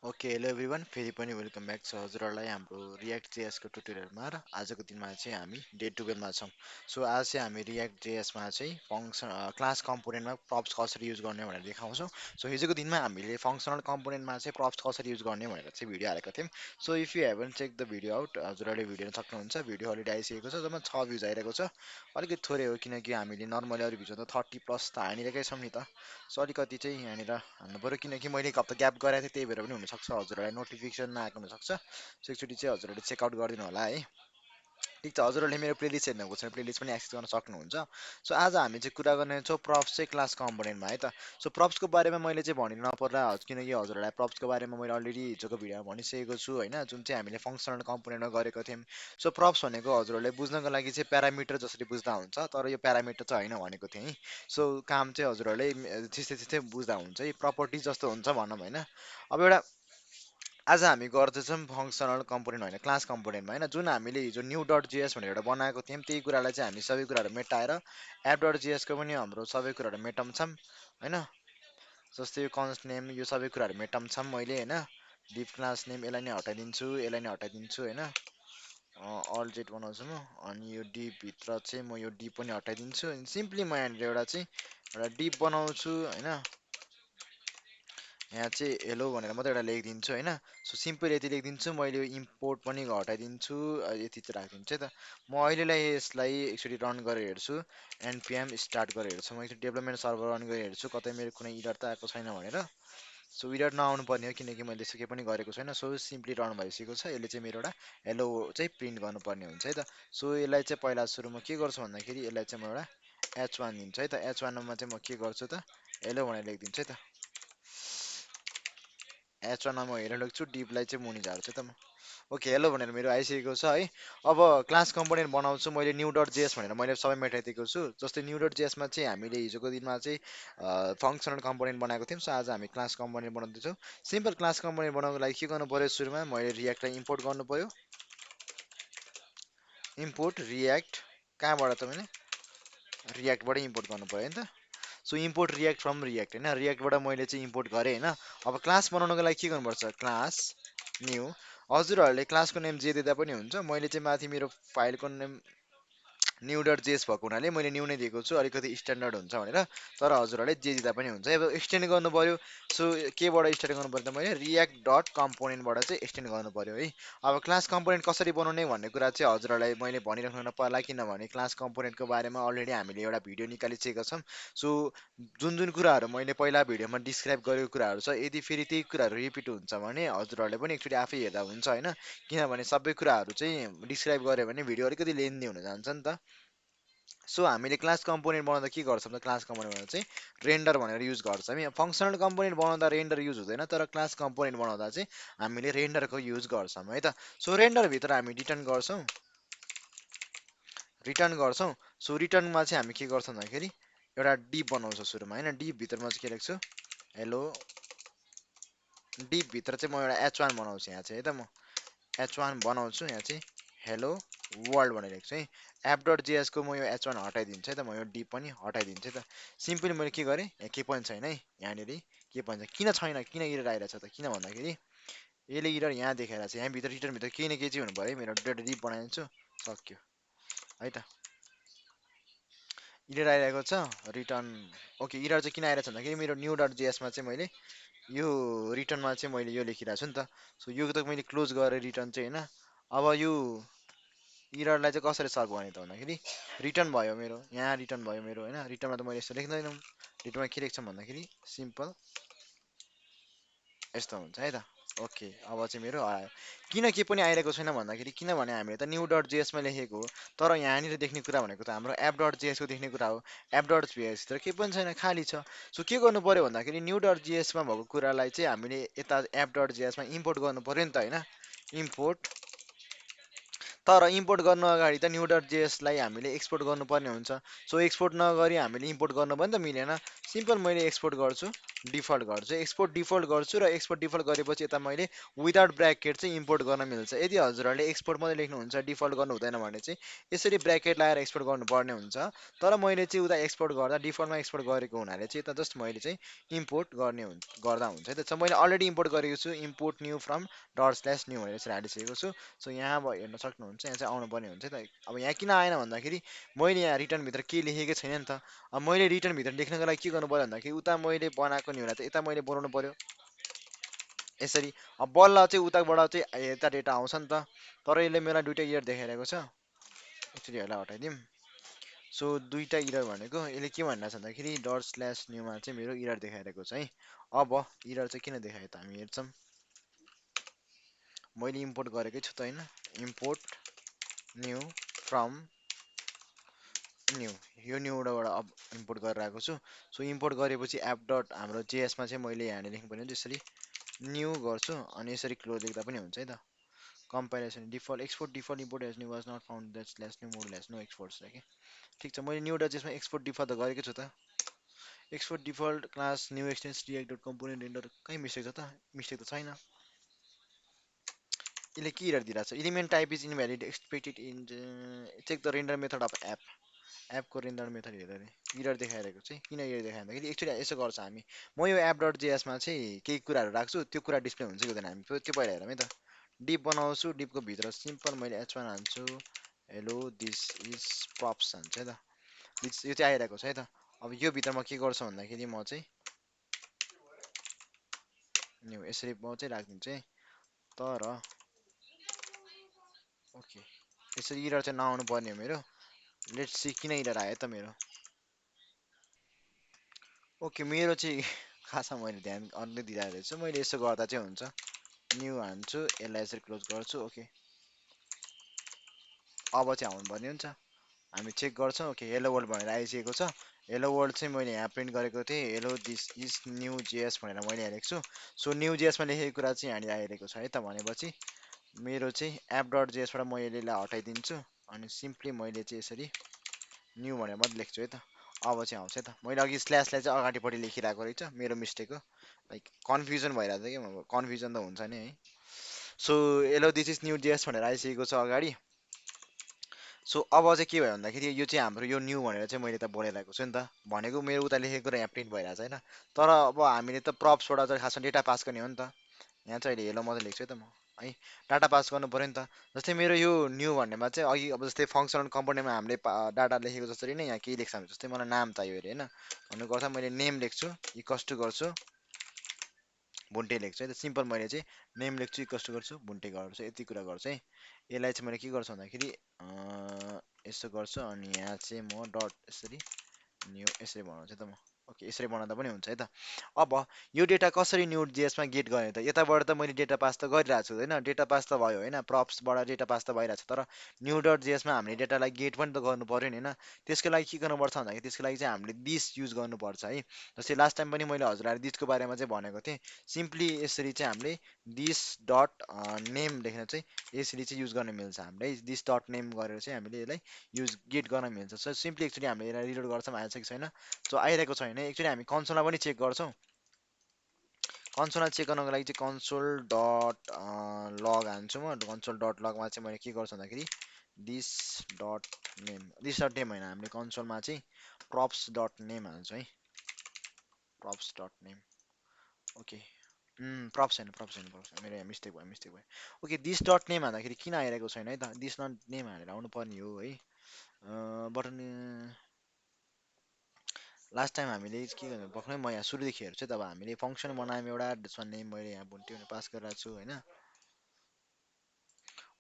Okay hello everyone फेरि पनि welcome back छ हजुरहरूलाई हाम्रो रियाक्ट जेएसको ट्युटोरियलमा र आजको दिनमा चाहिँ हामी डे 12मा छौँ। सो आज चाहिँ हामी रियाक्ट जेएसमा चाहिँ फङ्सन क्लास कम्पोनेन्टमा प्रप्स कसरी युज गर्ने भनेर देखाउँछौँ। सो हिजोको दिनमा हामीले फङ्सनल कम्पोनेन्टमा चाहिँ प्रप्स कसरी युज गर्ने भनेर चाहिँ भिडियो हालेको थियौँ। So if you haven't check the video out हजुरहरूले भिडियो हेर्न सक्नुहुन्छ। भिडियो अलरेडी आइसकेको छ जम्मा 6 भ्युज आइरहेको छ। अलिकति थोरै हो किनकि हामीले नर्मली अरू भिडियो त 30+ त हानिरहेकै छौँ नि त। सो अलिकति चाहिँ यहाँनिर हाल्नु पऱ्यो किनकि मैले एक हप्ता ग्याप गरेको थिएँ त्यही भएर पनि हुनसक्छ हजुरहरूलाई नोटिफिकेसन नआएको हुनसक्छ। सो एकचोटि चाहिँ हजुरहरूले चेकआउट गरिदिनु होला है। ठिक छ हजुरहरूले मेरो प्लेलिस्ट हेर्नुभएको छ प्लेलिस्ट पनि एक्सेस गर्न सक्नुहुन्छ। सो आज हामी चाहिँ कुरा गर्नेछौँ प्रप्स चाहिँ क्लास कम्पोनेन्टमा है त। सो प्रप्सको बारेमा मैले चाहिँ भनिनु नपर्ला किनकि हजुरहरूलाई प्रप्सको बारेमा मैले अलरेडी हिजोको भिडियोमा भनिसकेको छु होइन, जुन चाहिँ हामीले फङ्सनल कम्पोनेन्टमा गरेको थियौँ। सो प्रप्स भनेको हजुरहरूले बुझ्नको लागि चाहिँ प्यारामिटर जसरी बुझ्दा हुन्छ, तर यो प्यारामिटर चाहिँ होइन भनेको थिएँ है। सो काम चाहिँ हजुरहरूले त्यस्तै त्यस्तै बुझ्दा हुन्छ है, प्रपर्टिज जस्तो हुन्छ भनौँ होइन। अब एउटा आज हामी गर्दैछौँ फङ्सनल कम्पोनेन्ट होइन क्लास कम्पोनेन्टमा होइन, जुन हामीले हिजो न्यू डट जिएस भनेर एउटा बनाएको थियौँ त्यही कुरालाई चाहिँ हामी सबै कुराहरू मेटाएर एप डट जिएसको पनि हाम्रो सबै कुराहरू मेटाउँछौँ होइन। जस्तै यो कन्स्ट नेम यो सबै कुराहरू मेटाउँछौँ मैले होइन। डिप क्लास नेम यसलाई नै हटाइदिन्छु यसलाई नै हटाइदिन्छु होइन। अल जेट बनाउँछु म। अनि यो डिपभित्र चाहिँ म यो डिप पनि हटाइदिन्छु। अनि सिम्पली म यहाँनिर एउटा डिप बनाउँछु होइन। यहाँ चाहिँ हेलो भनेर मात्रै एउटा लेखिदिन्छु होइन। सो सिम्पल यति लेखिदिन्छु। मैले यो इम्पोर्ट पनि हटाइदिन्छु यति चाहिँ राखिदिन्छु है त। म अहिलेलाई यसलाई एकचोटि रन गरेर हेर्छु। एनपिएम स्टार्ट गरेर हेर्छु। म एकचोटि डेभलपमेन्ट सर्भर रन गरेर हेर्छु कतै मेरो कुनै इरर त आएको छैन भनेर। सो इरर नआउनु पर्ने हो किनकि मैले त्यसो केही पनि गरेको छैन। सो सिम्पली रन भइसकेको छ। यसले चाहिँ मेरो एउटा हेलो चाहिँ प्रिन्ट गर्नुपर्ने हुन्छ है त। सो यसलाई चाहिँ पहिला सुरुमा के गर्छु भन्दाखेरि यसलाई चाहिँ म एउटा H1 दिन्छु है त। H1 मा चाहिँ म के गर्छु त हेलो भनेर लेखिदिन्छु है त। H1 मा म हेलो लेख्छु, डिपलाई चाहिँ मुनि झार्छु त म। ओके हेलो भनेर मेरो आइसकेको छ है। अब क्लास कम्पोनेन्ट बनाउँछु मैले न्यू डट जेएस भनेर मैले सबै मेटाइदिएको छु। जस्तै न्यू डट जेएसमा चाहिँ हामीले हिजोको दिनमा चाहिँ फङ्सनल कम्पोनेन्ट बनाएको थियौँ। सो आज हामी क्लास कम्पोनेन्ट बनाउँदैछौँ। सिम्पल क्लास कम्पोनेन्ट बनाउनको लागि के गर्नु पऱ्यो, सुरुमा मैले रियाक्टलाई इम्पोर्ट गर्नु पऱ्यो। इम्पोर्ट रियाक्ट कहाँबाट त मैले रियाक्टबाट इम्पोर्ट गर्नु पऱ्यो नि त। So import react from react होइन, रियाक्टबाट मैले चाहिँ इम्पोर्ट गरेँ होइन। अब क्लास बनाउनको लागि के गर्नुपर्छ, क्लास न्यू। हजुरहरूले क्लासको नेम जे दिँदा पनि हुन्छ। मैले चाहिँ माथि मेरो फाइलको नेम न्यू डट जेएस भएको हुनाले मैले न्यू नै दिएको छु, अलिकति स्ट्यान्डर्ड हुन्छ भनेर। तर हजुरहरूले जे दिँदा पनि हुन्छ। अब एक्सटेन्ड गर्नु पऱ्यो। सो केबाट एक्सटेन्ड गर्नु पर्यो त मैले रियाक्ट डट कम्पोनेन्टबाट चाहिँ एक्सटेन्ड गर्नु पऱ्यो है। अब क्लास कम्पोनेन्ट कसरी बनाउने भन्ने कुरा चाहिँ हजुरहरूलाई मैले भनिराख्नु नपर्ला किनभने क्लास कम्पोनेन्टको बारेमा अलरेडी हामीले एउटा भिडियो निकालिसकेका छौँ। सो जुन जुन कुराहरू मैले पहिला भिडियोमा डिस्क्राइब गरेको कुराहरू छ, यदि फेरि त्यही कुराहरू रिपिट हुन्छ भने हजुरहरूले पनि एकचोटि आफै हेर्दा हुन्छ होइन। किनभने सबै कुराहरू चाहिँ डिस्क्राइब गऱ्यो भने भिडियो अलिकति लेन्दी हुन जान्छ नि त। सो हामीले क्लास कम्पोनेन्ट बनाउँदा के गर्छौँ त, क्लास कम्पोनेन्ट बनाउँदा चाहिँ रेन्डर भनेर युज गर्छौँ। हामी फङ्सनल कम्पोनेन्ट बनाउँदा रेन्डर युज हुँदैन, तर क्लास कम्पोनेन्ट बनाउँदा चाहिँ हामीले रेन्डरको युज गर्छौँ है त। सो रेन्डरभित्र हामी रिटर्न गर्छौँ। सो रिटर्नमा चाहिँ हामी के गर्छौँ भन्दाखेरि एउटा डिप बनाउँछौँ सुरुमा होइन। डिपभित्रमा चाहिँ के लेख्छु हेलो। डिपभित्र चाहिँ म एउटा H1 बनाउँछु यहाँ चाहिँ है त। म H1 बनाउँछु यहाँ चाहिँ हेलो वर्ल्ड भनेर लेख्छु है। एप डट जेएसको म यो H1 हटाइदिन्छु है त। म यो डी पनि हटाइदिन्छु है त। सिम्पली मैले के गरेँ, यहाँ केही पनि छैन है। यहाँनिर के पनि छैन, किन छैन, किन इरर आइरहेछ त, किन भन्दाखेरि यसले इरर यहाँ देखाइरहेको छ। यहाँभित्र रिटर्नभित्र केही न केही चाहिँ हुनु पऱ्यो है। मेरो डिप बनाइदिन्छु, सक्यो है त। इरर आइरहेको छ रिटर्न। ओके इरर चाहिँ किन आइरहेछ भन्दाखेरि मेरो न्यू डट जेएसमा चाहिँ मैले यो रिटर्नमा चाहिँ मैले यो लेखिरहेको छु नि त। सो यो त मैले क्लोज गरेँ रिटर्न चाहिँ होइन। अब यो इररलाई चाहिँ कसरी सल्भ गर्ने त भन्दाखेरि रिटर्न भयो मेरो, यहाँ रिटर्न भयो मेरो होइन। रिटर्नमा त मैले यस्तो लेख्दैनौँ। रिटर्नमा के लेख्छौँ भन्दाखेरि सिम्पल यस्तो हुन्छ है त। ओके अब चाहिँ मेरो आयो। किन के पनि आइरहेको छैन भन्दाखेरि किनभने हामीले त न्यू डट जेएसमा लेखेको हो, तर यहाँनिर देख्ने कुरा भनेको त हाम्रो एप डट जेएसको देख्ने कुरा हो। एप डट जेएसतिर केही पनि छैन, खाली छ। सो के गर्नु पऱ्यो भन्दाखेरि न्यू डट जेएसमा भएको कुरालाई चाहिँ हामीले यता एप डट जेएसमा इम्पोर्ट गर्नु पऱ्यो नि त होइन। इम्पोर्ट, तर इम्पोर्ट गर्नु अगाडि त न्यू डट जेएसलाई हामीले एक्सपोर्ट गर्नुपर्ने हुन्छ। सो एक्सपोर्ट नगरी हामीले इम्पोर्ट गर्नु पनि त मिलेन। सिम्पल मैले एक्सपोर्ट गर्छु डिफल्ट गर्छु एक्सपोर्ट डिफल्ट गर्छु र एक्सपोर्ट डिफल्ट गरेपछि यता मैले विदाउट ब्र्याकेट चाहिँ इम्पोर्ट गर्न मिल्छ। यदि हजुरहरूले एक्सपोर्ट मात्रै लेख्नुहुन्छ डिफल्ट गर्नु हुँदैन भने चाहिँ यसरी ब्र्याकेट लगाएर एक्सपोर्ट गर्नुपर्ने हुन्छ। तर मैले चाहिँ उता एक्सपोर्ट गर्दा डिफल्टमा एक्सपोर्ट गरेको हुनाले चाहिँ यता जस्ट मैले चाहिँ इम्पोर्ट गर्दा हुन्छ है त। So मैले अलरेडी इम्पोर्ट गरेको छु import new from dot slash new भनेर यसरी हालिसकेको छु। सो यहाँ अब हेर्न सक्नुहुन्छ यहाँ चाहिँ आउनु पर्ने हुन्छ है त। अब यहाँ किन आएन भन्दाखेरि मैले यहाँ रिटर्नभित्र के लेखेकै छैन नि त। अब मैले रिटर्नभित्र लेख्नको लागि के गर्नु पर्यो भन्दाखेरि उता मैले बनाएको नि होला चाहिँ यता मैले बनाउनु पर्यो यसरी। अब बल्ल चाहिँ उताबाट चाहिँ यता डेटा आउँछ नि त। तर यसले मलाई दुइटा इयर देखाइरहेको छ। एकचोटि यसलाई हटाइदिउँ। सो दुइटा इरर भनेको यसले के भनिरहेको छ भन्दाखेरि डट स्ल्यास न्यूमा चाहिँ मेरो इरर देखाइरहेको छ है। अब इरर चाहिँ किन देखायो त हामी हेर्छौँ। मैले इम्पोर्ट गरेकै छु त होइन। इम्पोर्ट न्यू फ्रम न्यू यो न्यूबाट अब इम्पोर्ट गरेर आएको छु। सो इम्पोर्ट गरेपछि एप डट हाम्रो जेएसमा चाहिँ मैले यहाँनिर लेख्नु पर्ने त्यसरी न्यू गर्छु अनि यसरी क्लोज लेख्दा पनि हुन्छ है त। Compilation default export default import as new was not found that slash new mode slash no exports कि ठिक छ। मैले न्यू डट जेएसमा एक्सपोर्ट डिफल्ट त गरेकै छु त। Export default class new extends React dot component render कहीँ मिस्टेक छ त। मिस्टेक त छैन। यसले के इरर दिइरहेको छ element type is invalid expected in check the render method of app एपको रेन्डर मेथड हेरेर इरर देखाइरहेको चाहिँ किन इरर देखाउँदाखेरि एक्चुअली यसो गर्छ हामी। म यो एप डट जेएसमा चाहिँ केही कुराहरू राख्छु त्यो कुरा डिस्प्ले हुन्छ कि हुँदैन हामी त्यो पहिला हेरौँ है त। डिप बनाउँछु डिपको भित्र सिम्पल मैले एच1 हाल्छु हेलो दिस इज प्रप्स हाल्छु है त। यो चाहिँ आइरहेको छ है त। अब यो भित्र म के गर्छु भन्दाखेरि म चाहिँ यसरी म चाहिँ राखिदिन्छु है। तर ओके यसरी इरर चाहिँ नआउनु पर्ने हो मेरो। लेट्स सी किन इरर आयो त मेरो। ओके मेरो चाहिँ खासमा मैले ध्यान अन्य दिइरहेको रहेछु। मैले यसो गर्दा चाहिँ हुन्छ। न्यू हान्छु यसलाई यसरी क्लोज गर्छु ओके। अब चाहिँ आउनुपर्ने हुन्छ। हामी चेक गर्छौँ ओके हेलो वर्ल्ड भनेर आइसकेको छ। हेलो वर्ल्ड चाहिँ मैले यहाँ प्रिन्ट गरेको थिएँ hello this is new JS भनेर मैले यहाँ लेख्छु। सो न्यू जेएसमा लेखेको कुरा चाहिँ यहाँनिर आइरहेको छ है त। भनेपछि मेरो चाहिँ एप डट जेएसबाट म यसलाई हटाइदिन्छु अनि सिम्पली मैले चाहिँ यसरी न्यू भनेर मात्रै लेख्छु है त। अब चाहिँ आउँछ है त। मैले अघि स्ल्यासलाई चाहिँ अगाडिपट्टि लेखिरहेको रहेछ मेरो मिस्टेक हो। लाइक कन्फ्युजन भइरहेको थियो कि कन्फ्युजन त हुन्छ नि है। So hello this is new JS भनेर आइसकेको छ अगाडि। सो अब चाहिँ के भयो भन्दाखेरि यो चाहिँ हाम्रो यो न्यू भनेर चाहिँ मैले त बोलाइरहेको छु नि त। भनेको मेरो उता लेखेको र यहाँ प्रिन्ट भइरहेको छैन। तर अब हामीले त प्रप्सबाट चाहिँ खासमा डेटा पास गर्ने हो नि त। यहाँ चाहिँ अहिले हेलो मात्रै लेख्छु है त म है। डाटा पास गर्नु पऱ्यो नि त। जस्तै मेरो यो न्यू भन्नेमा चाहिँ अघि अब जस्तै फङ्सनल कम्पोनेन्टमा हामीले डाटा लेखेको जसरी नै यहाँ केही लेख्छ भने जस्तै मलाई नाम चाहियो अरे होइन। भन्नुको अर्थ मैले नेम लेख्छु इक्वल्स टु गर्छु भुन्टे लेख्छु है त। सिम्पल मैले चाहिँ नेम लेख्छु इक्वल्स टु गर्छु भुन्टे गर्छु यति कुरा गर्छु है। यसलाई चाहिँ मैले के गर्छु भन्दाखेरि यसो गर्छु अनि यहाँ चाहिँ म डट यसरी न्यू यसरी बनाउँछु है त म। ओके यसरी बनाउँदा पनि हुन्छ है त। अब यो डेटा कसरी न्यू जेएसमा गेट गर्ने त। यताबाट त मैले डेटा पास त गरिरहेको छु होइन डेटा पास त भयो होइन प्रप्सबाट डेटा पास त भइरहेको छ। तर न्यू डट जेएसमा हामीले डेटालाई गेट पनि त गर्नु पर्यो नि होइन। त्यसको लागि के गर्नुपर्छ भन्दाखेरि त्यसको लागि चाहिँ हामीले दिस युज गर्नुपर्छ है। जस्तै लास्ट टाइम पनि मैले हजुरलाई दिसको बारेमा चाहिँ भनेको थिएँ। सिम्पली यसरी चाहिँ हामीले दिस डट नेम लेख्न चाहिँ यसरी चाहिँ युज गर्न मिल्छ हामीले है। दिस डट नेम गरेर चाहिँ हामीले यसलाई युज गेट गर्न मिल्छ। सो सिम्पली एकचोटि हामीले यसलाई रिलोड गर्छौँ आएछ कि छैन। सो आइरहेको छैन एकचोटि हामी कन्सोलमा पनि चेक गर्छौँ। कन्सोलमा चेक गर्नको लागि चाहिँ कन्सोल डट लग हान्छु म। कन्सोल डट लगमा चाहिँ मैले के गर्छु भन्दाखेरि दिस डट नेम होइन हामीले कन्सोलमा चाहिँ प्रप्स डट नेम हाल्छु है। Props dot name okay props होइन मेरो यहाँ मिस्टेक भयो। ओके दिस डट नेम हाल्दाखेरि किन आइरहेको छैन है त। दिस डट नेम हालेर आउनु पर्ने हो है। बटन लास्ट टाइम हामीले के गर्नु भर्खरै म यहाँ सुरुदेखि हेर्छु तब हामीले फङ्सन बनायौँ एउटा त्यसमा नेम मैले यहाँ भुन्टी पास गरिरहेको छु होइन।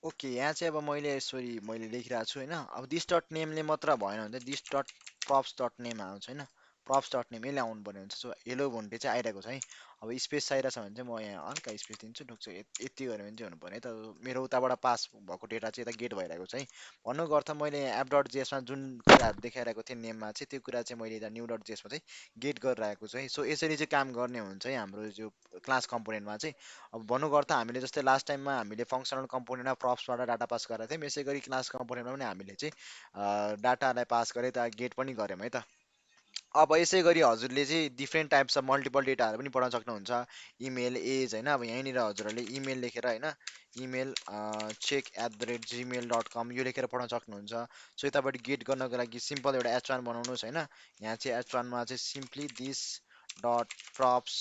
ओके यहाँ चाहिँ अब मैले सरी मैले लेखिरहेको छु होइन। अब दिस डट नेमले मात्र भएन भने चाहिँ this dot props dot name आउँछ होइन। प्रप्स डट नेम यसले आउनु पर्ने हुन्छ। सो हेलो भन्टे चाहिँ आइरहेको छ है। अब स्पेस चाहिरहेको छ भने चाहिँ म यहाँ हल्का स्पेस दिन्छु ढुक्छ यति गऱ्यो भने चाहिँ हुनु पर्ने है त। मेरो उताबाट पास भएको डेटा चाहिँ यता गेट भइरहेको छ है। भन्नुको अर्थ मैले एप डट जेएसमा जुन कुराहरू देखाइरहेको थिएँ नेममा चाहिँ त्यो कुरा चाहिँ मैले यता न्यू डट जेएसमा चाहिँ गेट गरिरहेको छु है। सो यसरी चाहिँ काम गर्ने हुन्छ है हाम्रो जो क्लास कम्पोनेन्टमा चाहिँ। अब भन्नुको अर्थ हामीले जस्तै लास्ट टाइममा हामीले फङ्सनल कम्पोनेन्टमा प्रप्सबाट डाटा पास गरेका थियौँ यसै गरी क्लास कम्पोनेन्टमा पनि हामीले चाहिँ डाटालाई पास गरे त गेट पनि गऱ्यौँ है त। अब यसै गरी हजुरले चाहिँ डिफ्रेन्ट टाइप्स अफ मल्टिपल डेटाहरू पनि पठाउन सक्नुहुन्छ। इमेल एज होइन, अब यहीँनिर हजुरहरूले इमेल लेखेर होइन, इमेल check@gmail.com यो लेखेर पठाउन सक्नुहुन्छ। सो यतापट्टि गेट गर्नको लागि सिम्पल एउटा H1 बनाउनुहोस् होइन। यहाँ चाहिँ H1 मा चाहिँ simply this dot props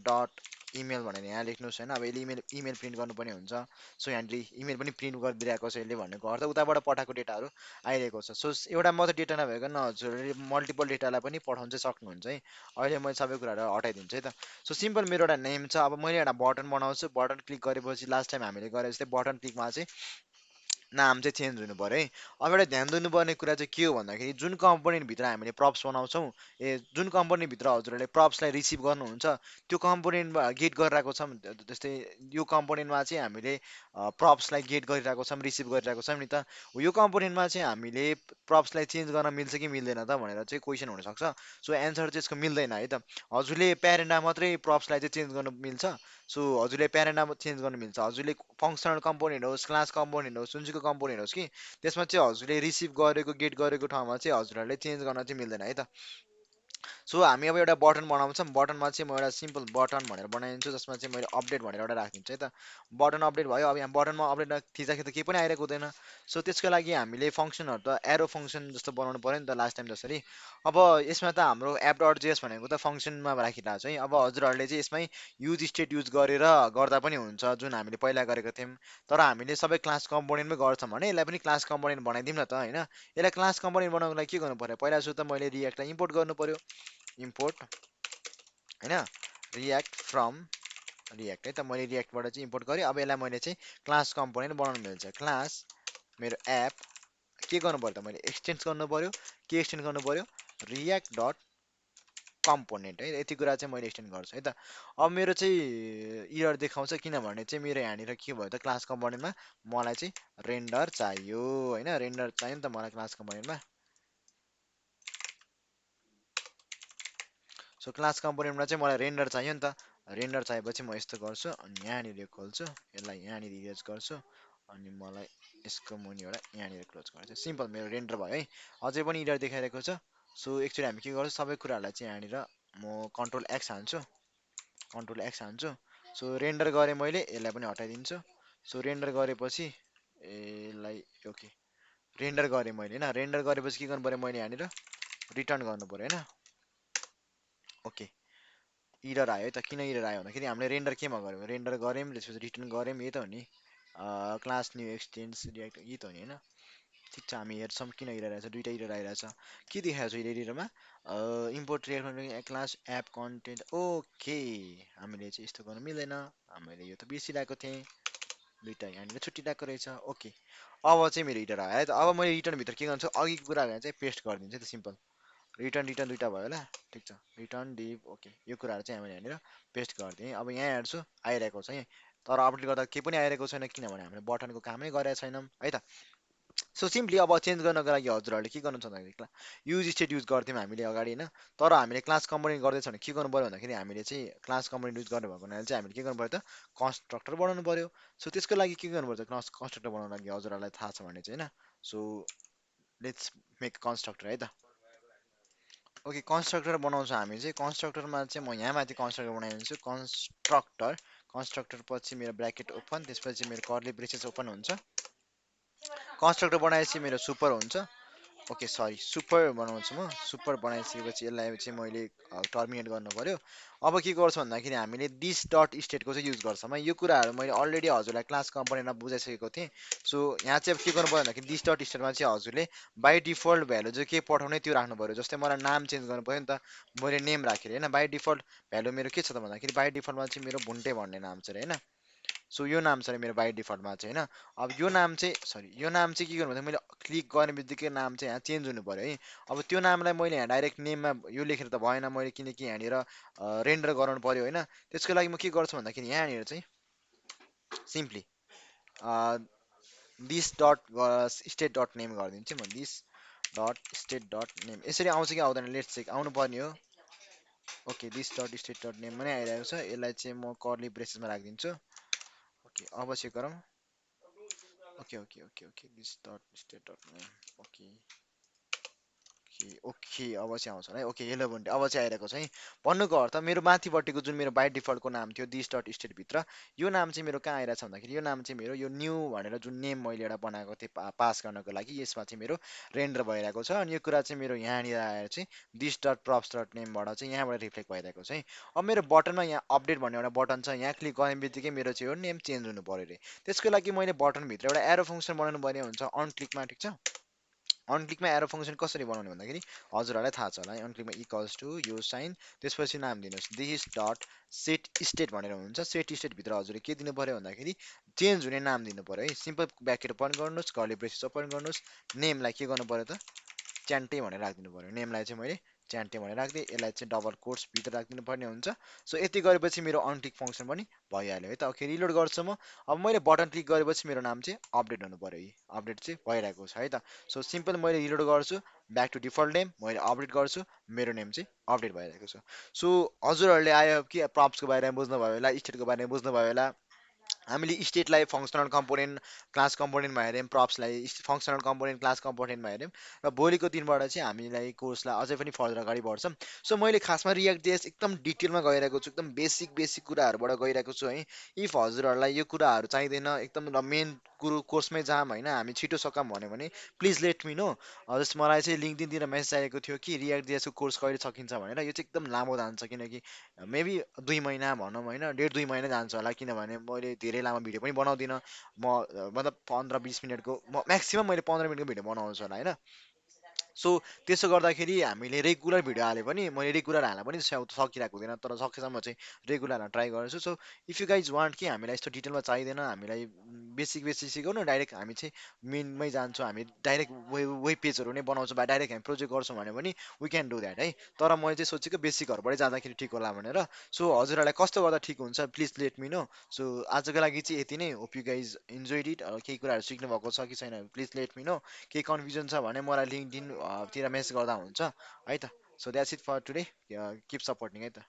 dot email भनेर यहाँ लेख्नुहोस् होइन। अब यसले इमेल इमेल प्रिन्ट गर्नुपर्ने हुन्छ। सो यहाँनिर इमेल पनि प्रिन्ट गरिदिरहेको छ यसले, भनेको अर्थ उताबाट पठाएको डेटाहरू आइरहेको छ। सो एउटा मात्रै डेटा नभइकन हजुरले मल्टिपल डेटालाई पनि पठाउन चाहिँ सक्नुहुन्छ है। अहिले मैले सबै कुराहरू हटाइदिन्छु है त। सो सिम्पल मेरो एउटा नेम छ, अब मैले एउटा बटन बनाउँछु। बटन क्लिक गरेपछि लास्ट टाइम हामीले गरे जस्तै बटन क्लिकमा चाहिँ नाम चाहिँ चेन्ज हुनु पऱ्यो है। अब एउटा ध्यान दिनुपर्ने कुरा चाहिँ के हो भन्दाखेरि जुन कम्पोनेन्टभित्र हामीले प्रप्स बनाउँछौँ, जुन कम्पोनेन्टभित्र हजुरहरूले प्रप्सलाई रिसिभ गर्नुहुन्छ त्यो कम्पोनेन्टमा गेट गरिरहेको छौँ। जस्तै यो कम्पोनेन्टमा चाहिँ हामीले प्रप्सलाई गेट गरिरहेको छौँ, रिसिभ गरिरहेको छौँ नि त। यो कम्पोनेन्टमा चाहिँ हामीले प्रप्सलाई चेन्ज गर्न मिल्छ कि मिल्दैन त भनेर चाहिँ क्वेसन हुनसक्छ। सो एन्सर चाहिँ यसको मिल्दैन है त। हजुरले प्यारेन्टमा मात्रै प्रप्सलाई चाहिँ चेन्ज गर्नु मिल्छ। सो हजुरले प्यारेन्टमा चेन्ज गर्नु मिल्छ। हजुरले फङ्सनल कम्पोनेन्ट होस्, क्लास कम्पोनेन्ट होस्, जुनसुकै कम्पोनेन्ट होस् कि त्यसमा चाहिँ हजुरले रिसिभ गरेको गेट गरेको ठाउँमा चाहिँ हजुरहरूले चेन्ज गर्न चाहिँ मिल्दैन है त। सो हामी अब एउटा बटन बनाउँछौँ। बटनमा चाहिँ म एउटा सिम्पल बटन भनेर बनाइदिन्छु, जसमा चाहिँ मैले अपडेट भनेर एउटा राखिदिन्छु है त। बटन अपडेट भयो। अब यहाँ बटनमा अपडेट थिच्दाखेरि त केही पनि आइरहेको हुँदैन। सो त्यसको लागि हामीले फङ्सनहरू त एरो फङ्सन जस्तो बनाउनु पऱ्यो नि त लास्ट टाइम जसरी। अब यसमा त हाम्रो एप डट जेएस भनेको त फङ्सनमा राखिरहेको छ है। अब हजुरहरूले चाहिँ यसमै युज स्टेट युज गरेर गर्दा पनि हुन्छ, जुन हामीले पहिला गरेको थियौँ। तर हामीले सबै क्लास कम्पोनेन्टमै गर्छौँ भने यसलाई पनि क्लास कम्पोनेन्ट बनाइदिउँ न त होइन। यसलाई क्लास कम्पोनेन्ट बनाउनको लागि के गर्नु पऱ्यो, पहिला सुरु त मैले रियाक्टलाई इम्पोर्ट गर्नु पऱ्यो। इम्पोर्ट होइन, रियाक्ट फ्रम रियाक्ट है त। मैले रियाक्टबाट चाहिँ इम्पोर्ट गरेँ। अब यसलाई मैले चाहिँ क्लास कम्पोनेन्ट बनाउनु मिल्छ। क्लास मेरो एप के गर्नु पऱ्यो त, मैले एक्सटेन्स गर्नु पऱ्यो। के एक्सटेन्ड गर्नु पऱ्यो, रियाक्ट डट कम्पोनेन्ट है। यति कुरा चाहिँ मैले एक्सटेन्ड गर्छु है त। अब मेरो चाहिँ इरर देखाउँछ, किनभने चाहिँ मेरो यहाँनिर के भयो त, क्लास कम्पोनेन्टमा मलाई चाहिँ रेन्डर चाहियो होइन। रेन्डर चाहियो नि त मलाई क्लास कम्पोनेन्टमा। सो क्लास कम्पोनेन्टमा चाहिँ मलाई रेन्डर चाहियो नि त। रेन्डर चाहिएपछि म यस्तो गर्छु, अनि यहाँनिर यो खोल्छु, यसलाई यहाँनिर इरेज गर्छु, अनि मलाई यसको मुनि एउटा यहाँनिर क्लोज गर्छु। सिम्पल मेरो रेन्डर भयो है। अझै पनि इरर देखाइरहेको छ। सो एकचोटि हामी के गर्छौँ, सबै कुराहरूलाई चाहिँ यहाँनिर म कन्ट्रोल एक्स हान्छु, कन्ट्रोल एक्स हान्छु। सो रेन्डर गरेँ मैले, यसलाई पनि हटाइदिन्छु। सो रेन्डर गरेपछि यसलाई ओके रेन्डर गरेँ मैले होइन। रेन्डर गरेपछि के गर्नु पऱ्यो, मैले यहाँनिर रिटर्न गर्नु पऱ्यो होइन। ओके इरर आयो है त। किन इरर आयो भन्दाखेरि हामीले रेन्डर केमा गऱ्यौँ, रेन्डर गऱ्यौँ त्यसपछि रिटर्न गऱ्यौँ, यही त हो नि। क्लास न्यू एक्सटेन्स रियाक्ट यही त हो नि होइन। ठिक छ, हामी हेर्छौँ किन इरर आइरहेछ। दुइटा इरर आइरहेछ। के देखाएको छ इररमा, import react class app content. Okay हामीले चाहिँ यस्तो गर्नु मिल्दैन, हामीले यो त बिर्सिरहेको थिएँ। दुइटा यहाँनिर छुट्टिरहेको रहेछ। ओके अब चाहिँ मेरो इरर आयो है त। अब मैले रिटर्नभित्र के गर्छु, अघिको कुराहरूलाई चाहिँ पेस्ट गरिदिन्छु है त। सिम्पल रिटर्न रिटर्न दुइटा भयो होला। ठिक छ, रिटर्न डिभ ओके यो कुराहरू चाहिँ हामीले यहाँनिर पेस्ट गरिदिएँ। अब यहाँ हेर्छु आइरहेको छ है, तर अपडेट गर्दा केही पनि आइरहेको छैन, किनभने हामीले बटनको कामै गरेका छैनौँ है त। सो सिम्पली अब चेन्ज गर्नको लागि हजुरहरूले के गर्नुहुन्छ भन्दाखेरि युज स्टेट युज गर्थ्यौँ हामीले अगाडि होइन। तर हामीले क्लास कम्पोनेन्ट गर्दैछ भने के गर्नु पऱ्यो भन्दाखेरि हामीले चाहिँ क्लास कम्पोनेन्ट युज गर्नु भएको हुनाले चाहिँ हामीले के गर्नु पऱ्यो त, कन्स्ट्रक्टर बनाउनु पऱ्यो। सो त्यसको लागि के गर्नु पर्छ, कन्स्ट्रक्टर बनाउनको लागि हजुरहरूलाई थाहा छ भने चाहिँ होइन। सो लेट्स मेक कन्स्ट्रक्टर है त। ओके कन्स्ट्रक्टर बनाउँछ हामी चाहिँ। कन्स्ट्रक्टरमा चाहिँ म यहाँ माथि कन्स्ट्रक्टर बनाइदिन्छु। कन्स्ट्रक्टर कन्स्ट्रक्टर पछि मेरो ब्राकेट ओपन, त्यसपछि मेरो कर्ली ब्रेसेस ओपन हुन्छ। कन्स्ट्रक्टर बनाएपछि मेरो सुपर हुन्छ। ओके सरी सुपर बनाउँछु म। सुपर बनाइसकेपछि यसलाई चाहिँ मैले टर्मिनेट गर्नु पऱ्यो। अब के गर्छु भन्दाखेरि हामीले दिस डट स्टेटको चाहिँ युज गर्छौँ है। यो कुराहरू मैले अलरेडी हजुरलाई क्लास कम्पोनेन्टमा बुझाइसकेको थिएँ। सो यहाँ चाहिँ अब के गर्नु पऱ्यो भन्दाखेरि दिस डट स्टेटमा चाहिँ हजुरले बाई डिफल्ट भ्यालु चाहिँ के पठाउने त्यो राख्नु पऱ्यो। जस्तै मलाई नाम चेन्ज गर्नु पऱ्यो नि त, मैले नेम राखेँ होइन। बाई डिफल्ट भ्यालु मेरो के छ त भन्दाखेरि बाई डिफल्टमा चाहिँ मेरो भुन्टे भन्ने नाम छ अरे होइन। सो यो नाम छ अरे मेरो बाई डिफल्टमा चाहिँ होइन। अब यो नाम चाहिँ सरी यो नाम चाहिँ के गर्नु भन्दा मैले क्लिक गर्ने बित्तिकै नाम चाहिँ यहाँ चेन्ज हुनु पऱ्यो है। अब त्यो नामलाई मैले यहाँ डाइरेक्ट नेममा यो लेखेर त भएन मैले, किनकि यहाँनिर रेन्डर गराउनु पऱ्यो होइन। त्यसको लागि म के गर्छु भन्दाखेरि यहाँनिर चाहिँ simply this dot state dot name गरिदिन्छु म। This dot state dot name यसरी आउँछ कि आउँदैन लेट्स चेक, आउनु पर्ने हो। Okay this dot state dot name पनि आइरहेको छ। यसलाई चाहिँ म कर्ली ब्रेसेसमा राखिदिन्छु। ओके अब चेक गरौँ। Okay okay okay okay this dot state dot name okay okay अब चाहिँ आउँछ है ओके 11 अब चाहिँ आइरहेको छ है भन्नुको अर्थ मेरो माथिपट्टिको जुन मेरो बाई डिफल्टको नाम थियो दिस डट स्टेटभित्र यो नाम चाहिँ मेरो कहाँ आइरहेछ भन्दाखेरि यो नाम चाहिँ मेरो यो न्यू भनेर जुन नेम मैले एउटा बनाएको थिएँ पास गर्नको लागि यसमा चाहिँ मेरो रेन्डर भइरहेको छ अनि यो कुरा चाहिँ मेरो यहाँनिर आएर चाहिँ दिस डट प्रप्स डट नेमबाट चाहिँ यहाँबाट रिफ्लेक्ट भइरहेको छ है अब मेरो बटनमा यहाँ अपडेट भन्ने एउटा बटन छ यहाँ क्लिक गर्ने बित्तिकै मेरो चाहिँ यो नेम चेन्ज हुनु पऱ्यो अरे त्यसको लागि मैले बटनभित्र एउटा एरो फङ्सन बनाउनु पर्ने हुन्छ अन क्लिकमा ठिक छ अनक्लिकमा एरो फङ्सन कसरी बनाउने भन्दाखेरि हजुरहरूलाई थाहा छ होला है अनक्लिकमा इक्वल्स टु यो साइन त्यसपछि नाम दिनुहोस् दिस डट सेट स्टेट भनेर हुन्छ सेट स्टेटभित्र हजुरले के दिनु पऱ्यो भन्दाखेरि चेन्ज हुने नाम दिनु पऱ्यो है सिम्पल ब्याकेट ओपन गर्नुहोस् कर्ली ब्रेसेस ओपन गर्नुहोस् नेमलाई के गर्नु पऱ्यो त च्यान्टे भनेर राखिदिनु पऱ्यो नेमलाई चाहिँ मैले च्यान्टे भनेर राखिदिएँ यसलाई चाहिँ डबल कोट्स भित्र राखिदिनु पर्ने हुन्छ सो यति गरेपछि मेरो अनटिक फङ्सन पनि भइहाल्यो है त ओके रिलोड गर्छु म अब मैले बटन क्लिक गरेपछि मेरो नाम चाहिँ अपडेट हुनु पऱ्यो है अपडेट चाहिँ भइरहेको छ है त सो सिम्पल मैले रिलोड गर्छु ब्याक टु डिफल्ट नेम मैले अपडेट गर्छु मेरो नेम चाहिँ अपडेट भइरहेको छ सो हजुरहरूले आयो कि प्रप्सको बारेमा बुझ्नुभयो होला स्टेटको बारेमा बुझ्नुभयो होला हामीले स्टेटलाई फङ्सनल कम्पोनेन्ट क्लास कम्पोनेन्टमा हेऱ्यौँ प्रप्सलाई फङ्सनल कम्पोनेन्ट क्लास कम्पोनेन्टमा हेऱ्यौँ र भोलिको दिनबाट चाहिँ हामीलाई कोर्सलाई अझै पनि फर्दर अगाडि बढ्छौँ सो मैले खासमा रियाक्ट जेएस एकदम डिटेलमा गइरहेको छु एकदम बेसिक बेसिक कुराहरूबाट गइरहेको छु है इफ हजुरहरूलाई यो कुराहरू चाहिँदैन एकदम मेन कुरो कोर्समै जाम होइन हामी छिटो सकौँ भन्यो भने please let me know just मलाई चाहिँ लिङ्कडिनतिर मेसेज आएको थियो कि रियाक्ट जेएसको कोर्स कहिले सकिन्छ भनेर यो चाहिँ एकदम लामो जान्छ किनकि मेबी 2 महिना भनौँ होइन 1.5 2 महिना जान्छ होला किनभने मैले धेरै लामो भिडियो पनि बनाउँदिनँ मतलब 15 20 मिनटको म्याक्सिमम् मैले 15 मिनटको भिडियो बनाउँछु होला होइन सो त्यसो गर्दाखेरि हामीले रेगुलर भिडियो हाले पनि मैले रेगुलर हाल्न पनि सकिरहेको हुँदैन तर सकेसम्म चाहिँ रेगुलर हाल्न ट्राई गर्छु so if you guys want कि हामीलाई यस्तो डिटेलमा चाहिँदैन हामीलाई बेसिक बेसिक सिकाउनु डाइरेक्ट हामी चाहिँ मेनमै जान्छौँ हामी डाइरेक्ट वेब पेजहरू नै बनाउँछौँ बा डाइरेक्ट हामी प्रोजेक्ट गर्छौँ भने पनि वी क्यान डु द्याट है तर मैले चाहिँ सोचेको बेसिकहरूबाटै जाँदाखेरि ठिक होला भनेर सो हजुरहरूलाई कस्तो गर्दा ठिक हुन्छ please let me know so आजको लागि चाहिँ यति नै hope you guys enjoyed it केही कुराहरू सिक्नु भएको छ कि छैन प्लिज लेट मी नो केही कन्फ्युजन छ भने मलाई लिङ्कडिन तिर मेसेज गर्दा हुन्छ है त so that's it for today keep supporting है त